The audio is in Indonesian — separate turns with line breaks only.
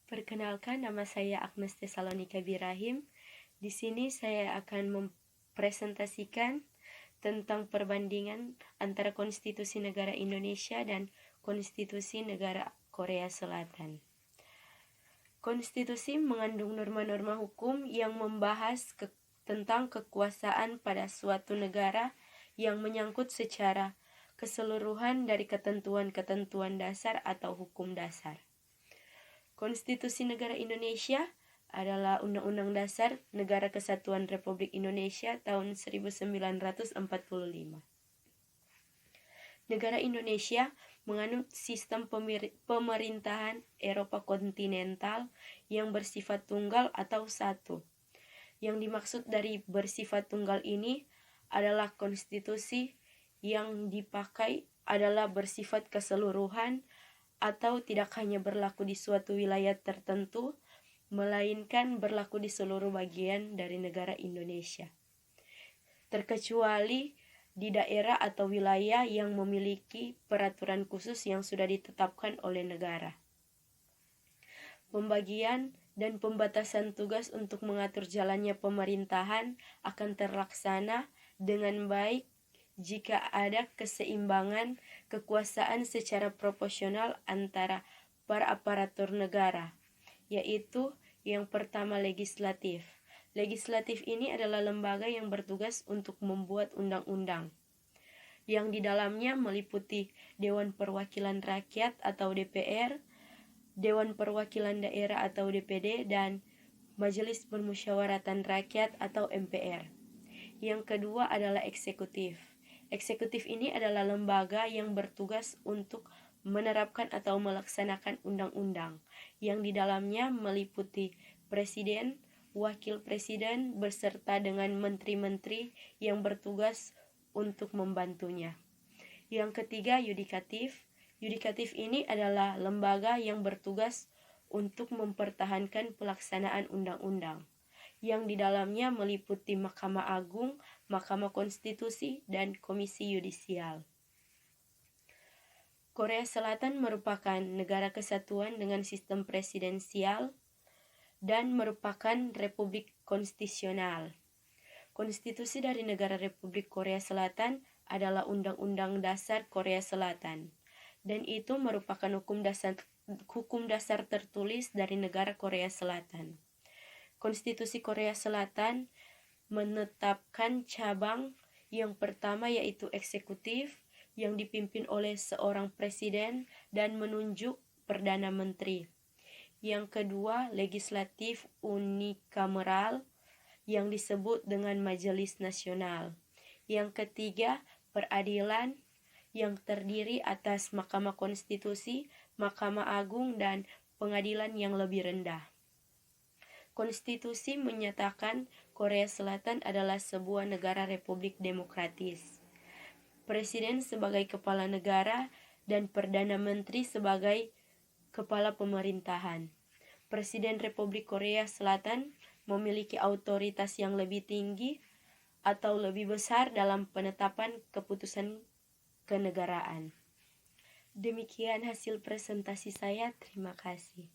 Perkenalkan, nama saya Agnes Tesalonika Birahim. Di sini saya akan mempresentasikan tentang perbandingan antara Konstitusi Negara Indonesia dan Konstitusi Negara Korea Selatan. Konstitusi mengandung norma-norma hukum yang membahas tentang kekuasaan pada suatu negara yang menyangkut secara keseluruhan dari ketentuan-ketentuan dasar atau hukum dasar. Konstitusi Negara Indonesia adalah Undang-Undang Dasar Negara Kesatuan Republik Indonesia tahun 1945. Negara Indonesia menganut sistem pemerintahan Eropa kontinental yang bersifat tunggal atau satu. Yang dimaksud dari bersifat tunggal ini adalah konstitusi yang dipakai adalah bersifat keseluruhan atau tidak hanya berlaku di suatu wilayah tertentu, melainkan berlaku di seluruh bagian dari negara Indonesia, terkecuali di daerah atau wilayah yang memiliki peraturan khusus yang sudah ditetapkan oleh negara. Pembagian dan pembatasan tugas untuk mengatur jalannya pemerintahan akan terlaksana dengan baik jika ada keseimbangan kekuasaan secara proporsional antara para aparatur negara, yaitu yang pertama legislatif. Legislatif ini adalah lembaga yang bertugas untuk membuat undang-undang, yang di dalamnya meliputi Dewan Perwakilan Rakyat atau DPR, Dewan Perwakilan Daerah atau DPD, dan Majelis Permusyawaratan Rakyat atau MPR. Yang kedua adalah eksekutif. Eksekutif ini adalah lembaga yang bertugas untuk menerapkan atau melaksanakan undang-undang, yang di dalamnya meliputi presiden, wakil presiden, beserta dengan menteri-menteri yang bertugas untuk membantunya. Yang ketiga, yudikatif. Yudikatif ini adalah lembaga yang bertugas untuk mempertahankan pelaksanaan undang-undang, yang di dalamnya meliputi Mahkamah Agung, Mahkamah Konstitusi, dan Komisi Yudisial. Korea Selatan merupakan negara kesatuan dengan sistem presidensial dan merupakan republik konstitusional. Konstitusi dari negara Republik Korea Selatan adalah Undang-Undang Dasar Korea Selatan, dan itu merupakan hukum dasar tertulis dari negara Korea Selatan. Konstitusi Korea Selatan menetapkan cabang yang pertama yaitu eksekutif yang dipimpin oleh seorang presiden dan menunjuk perdana menteri. Yang kedua, legislatif unikameral yang disebut dengan Majelis Nasional. Yang ketiga, peradilan yang terdiri atas Mahkamah Konstitusi, Mahkamah Agung, dan pengadilan yang lebih rendah. Konstitusi menyatakan Korea Selatan adalah sebuah negara republik demokratis. Presiden sebagai kepala negara dan Perdana Menteri sebagai kepala pemerintahan. Presiden Republik Korea Selatan memiliki otoritas yang lebih tinggi atau lebih besar dalam penetapan keputusan kenegaraan. Demikian hasil presentasi saya, terima kasih.